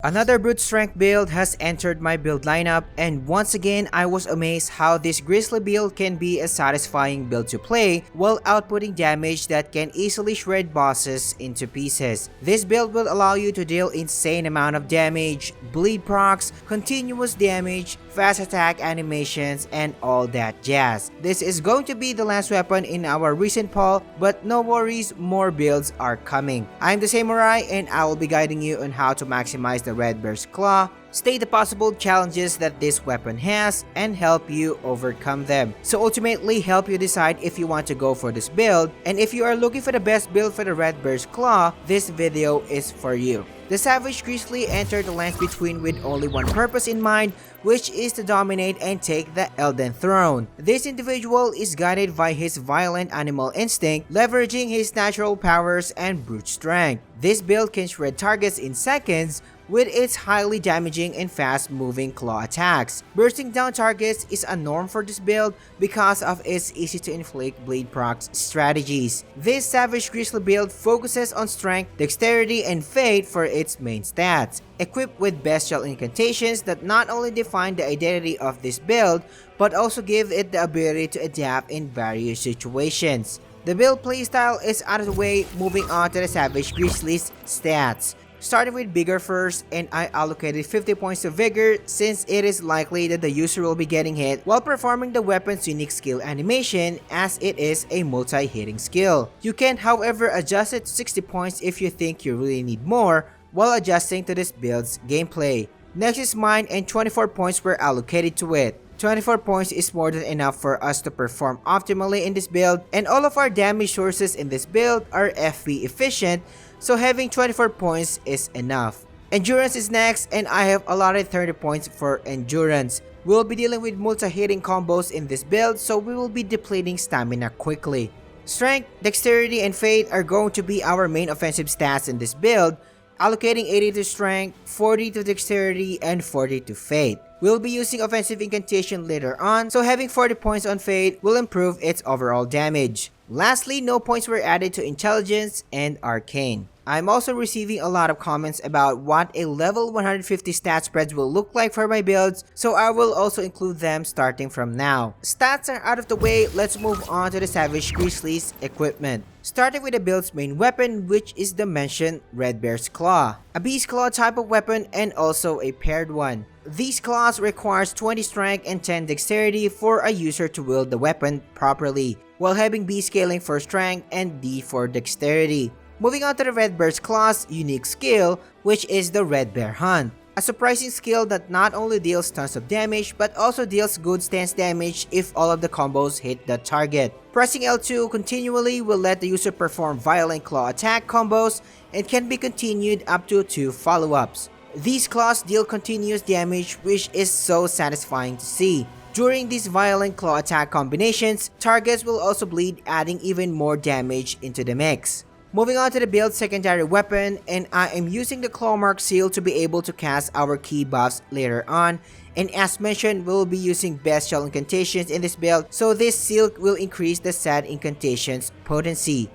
Another brute strength build has entered my build lineup, and once again I was amazed how this Grizzly build can be a satisfying build to play while outputting damage that can easily shred bosses into pieces. This build will allow you to deal insane amount of damage, bleed procs, continuous damage, fast attack animations, and all that jazz. This is going to be the last weapon in our recent poll, but no worries, more builds are coming. I'm the Samurai and I will be guiding you on how to maximize the Red Bear's Claw, state the possible challenges that this weapon has, and help you overcome them. So ultimately help you decide if you want to go for this build, and if you are looking for the best build for the Red Bear's Claw, this video is for you. The Savage Grizzly entered the lands between with only one purpose in mind, which is to dominate and take the Elden Throne. This individual is guided by his violent animal instinct, leveraging his natural powers and brute strength. This build can shred targets in seconds with its highly damaging and fast-moving claw attacks. Bursting down targets is a norm for this build because of its easy-to-inflict bleed procs strategies. This Savage Grizzly build focuses on strength, dexterity, and fate for its main stats, equipped with bestial incantations that not only define the identity of this build, but also give it the ability to adapt in various situations. The build playstyle is out of the way, moving on to the Savage Grizzly's stats. Starting with Vigor first, and I allocated 50 points to Vigor since it is likely that the user will be getting hit while performing the weapon's unique skill animation, as it is a multi-hitting skill. You can however adjust it to 60 points if you think you really need more, while adjusting to this build's gameplay. Next is Mine, and 24 points were allocated to it. 24 points is more than enough for us to perform optimally in this build, and all of our damage sources in this build are FP efficient, so having 24 points is enough. Endurance is next, and I have allotted 30 points for Endurance. We'll be dealing with multi-hitting combos in this build, so we will be depleting stamina quickly. Strength, Dexterity, and Fate are going to be our main offensive stats in this build, allocating 80 to Strength, 40 to Dexterity, and 40 to Fate. We'll be using offensive incantation later on, so having 40 points on Fate will improve its overall damage. Lastly, no points were added to Intelligence and Arcane. I'm also receiving a lot of comments about what a level 150 stat spreads will look like for my builds, so I will also include them starting from now. Stats are out of the way, let's move on to the Savage Grizzly's equipment. Starting with the build's main weapon, which is the mentioned Red Bear's Claw. A Beast Claw type of weapon and also a paired one. These claws requires 20 strength and 10 dexterity for a user to wield the weapon properly, while having B scaling for strength and D for dexterity. Moving on to the Red Bear's Claw's unique skill, which is the Red Bear Hunt. A surprising skill that not only deals tons of damage, but also deals good stance damage if all of the combos hit the target. Pressing L2 continually will let the user perform violent claw attack combos and can be continued up to 2 follow-ups. These claws deal continuous damage, which is so satisfying to see. During these violent claw attack combinations, targets will also bleed, adding even more damage into the mix. Moving on to the build's secondary weapon, and I am using the Claw Mark Seal to be able to cast our key buffs later on, and as mentioned, we will be using bestial incantations in this build, so this seal will increase the said incantation's potency.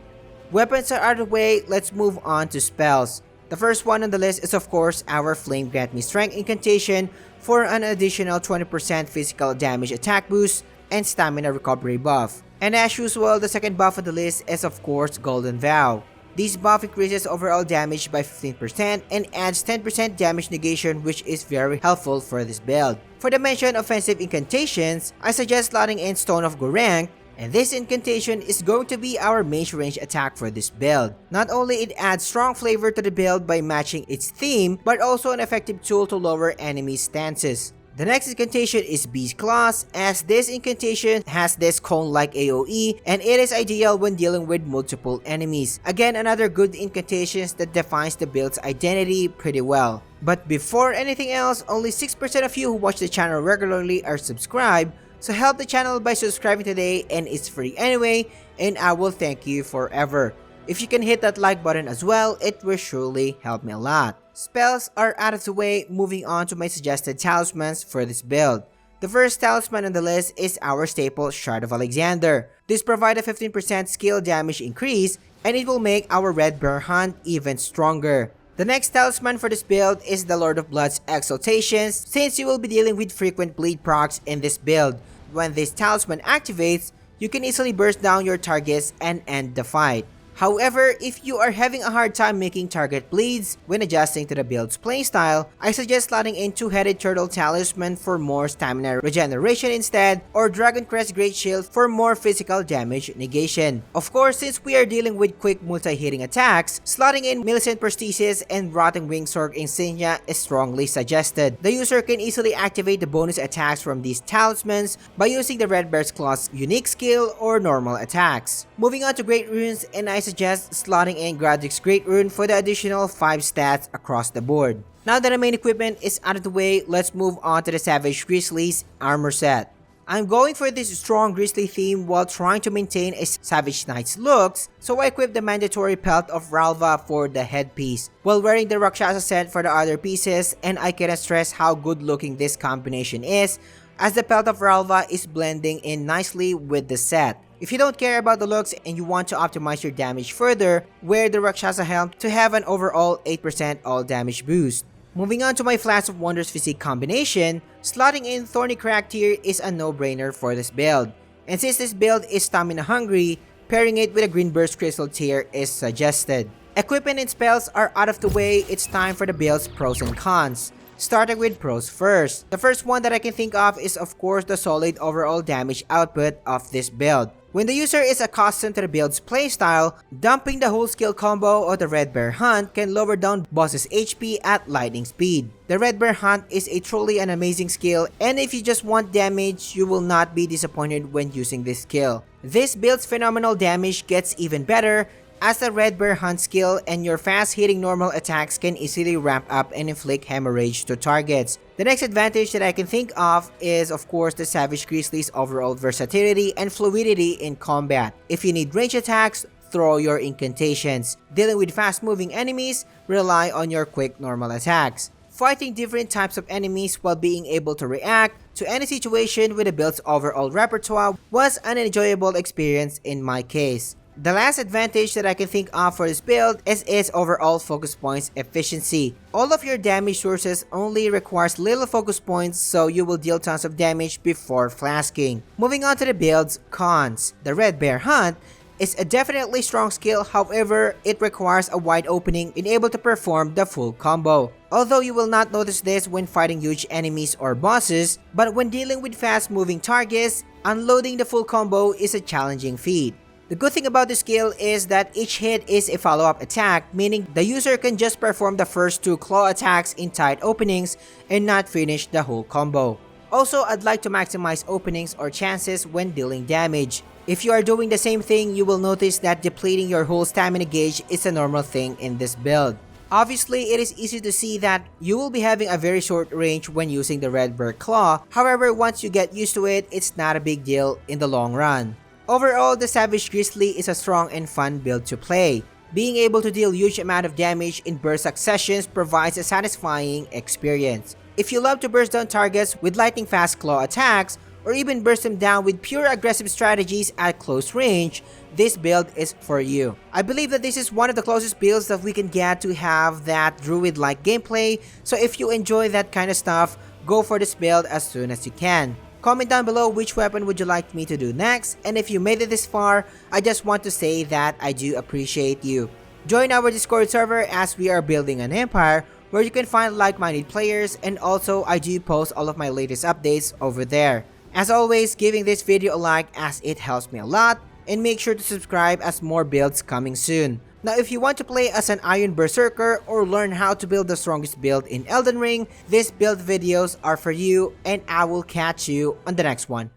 Weapons are out of the way, let's move on to spells. The first one on the list is of course our Flame Grant Me Strength incantation for an additional 20% physical damage attack boost and stamina recovery buff. And as usual, the second buff on the list is of course Golden Vow. This buff increases overall damage by 15% and adds 10% damage negation, which is very helpful for this build. For the mentioned offensive incantations, I suggest slotting in Stone of Gorang, and this incantation is going to be our mage range attack for this build. Not only it adds strong flavor to the build by matching its theme, but also an effective tool to lower enemy stances. The next incantation is Beast Claws, as this incantation has this cone-like AoE and it is ideal when dealing with multiple enemies. Again, another good incantation that defines the build's identity pretty well. But before anything else, only 6% of you who watch the channel regularly are subscribed, so help the channel by subscribing today, and it's free anyway, and I will thank you forever. If you can hit that like button as well, it will surely help me a lot. Spells are out of the way, moving on to my suggested talismans for this build. The first talisman on the list is our staple Shard of Alexander. This provides a 15% skill damage increase, and it will make our Red Bear Hunt even stronger. The next talisman for this build is the Lord of Blood's Exaltations, since you will be dealing with frequent bleed procs in this build. When this talisman activates, you can easily burst down your targets and end the fight. However, if you are having a hard time making target bleeds when adjusting to the build's playstyle, I suggest slotting in Two-Headed Turtle Talisman for more stamina regeneration instead, or Dragon Crest Great Shield for more physical damage negation. Of course, since we are dealing with quick multi-hitting attacks, slotting in Millicent Prosthesis and Rotting Wingsword Insignia is strongly suggested. The user can easily activate the bonus attacks from these talismans by using the Red Bear's Claw's unique skill or normal attacks. Moving on to Great Runes, and I suggest slotting in Gradric's Great Rune for the additional 5 stats across the board. Now that the main equipment is out of the way, let's move on to the Savage Grizzly's armor set. I'm going for this strong Grizzly theme while trying to maintain a Savage Knight's looks, so I equipped the mandatory pelt of Ralva for the headpiece, while wearing the Rakshasa set for the other pieces, and I cannot stress how good looking this combination is, as the pelt of Ralva is blending in nicely with the set. If you don't care about the looks and you want to optimize your damage further, wear the Rakshasa helm to have an overall 8% all damage boost. Moving on to my Flash of Wonders physique combination, slotting in Thorny Crack tier is a no-brainer for this build. And since this build is stamina hungry, pairing it with a Green Burst Crystal tier is suggested. Equipment and spells are out of the way, it's time for the build's pros and cons. Starting with pros first. The first one that I can think of is of course the solid overall damage output of this build. When the user is accustomed to the build's playstyle, dumping the whole skill combo of the Red Bear Hunt can lower down bosses' HP at lightning speed. The Red Bear Hunt is a truly an amazing skill, and if you just want damage, you will not be disappointed when using this skill. This build's phenomenal damage gets even better as the Red Bear Hunt skill, and your fast-hitting normal attacks can easily ramp up and inflict hemorrhage to targets. The next advantage that I can think of is of course the Savage Grizzly's overall versatility and fluidity in combat. If you need range attacks, throw your incantations. Dealing with fast-moving enemies, rely on your quick normal attacks. Fighting different types of enemies while being able to react to any situation with the build's overall repertoire was an enjoyable experience in my case. The last advantage that I can think of for this build is its overall focus points efficiency. All of your damage sources only requires little focus points, so you will deal tons of damage before flasking. Moving on to the build's cons. The Red Bear Hunt is a definitely strong skill, however, it requires a wide opening in able to perform the full combo. Although you will not notice this when fighting huge enemies or bosses, but when dealing with fast moving targets, unloading the full combo is a challenging feat. The good thing about this skill is that each hit is a follow-up attack, meaning the user can just perform the first 2 claw attacks in tight openings and not finish the whole combo. Also, I'd like to maximize openings or chances when dealing damage. If you are doing the same thing, you will notice that depleting your whole stamina gauge is a normal thing in this build. Obviously, it is easy to see that you will be having a very short range when using the Red Bear Claw. However, once you get used to it, it's not a big deal in the long run. Overall, the Savage Grizzly is a strong and fun build to play. Being able to deal huge amount of damage in burst successions provides a satisfying experience. If you love to burst down targets with lightning fast claw attacks, or even burst them down with pure aggressive strategies at close range, this build is for you. I believe that this is one of the closest builds that we can get to have that druid-like gameplay, so if you enjoy that kind of stuff, go for this build as soon as you can. Comment down below which weapon would you like me to do next, and if you made it this far, I just want to say that I do appreciate you. Join our Discord server as we are building an empire where you can find like-minded players, and also I do post all of my latest updates over there. As always, giving this video a like as it helps me a lot, and make sure to subscribe as more builds coming soon. Now, if you want to play as an Iron Berserker or learn how to build the strongest build in Elden Ring, these build videos are for you, and I will catch you on the next one.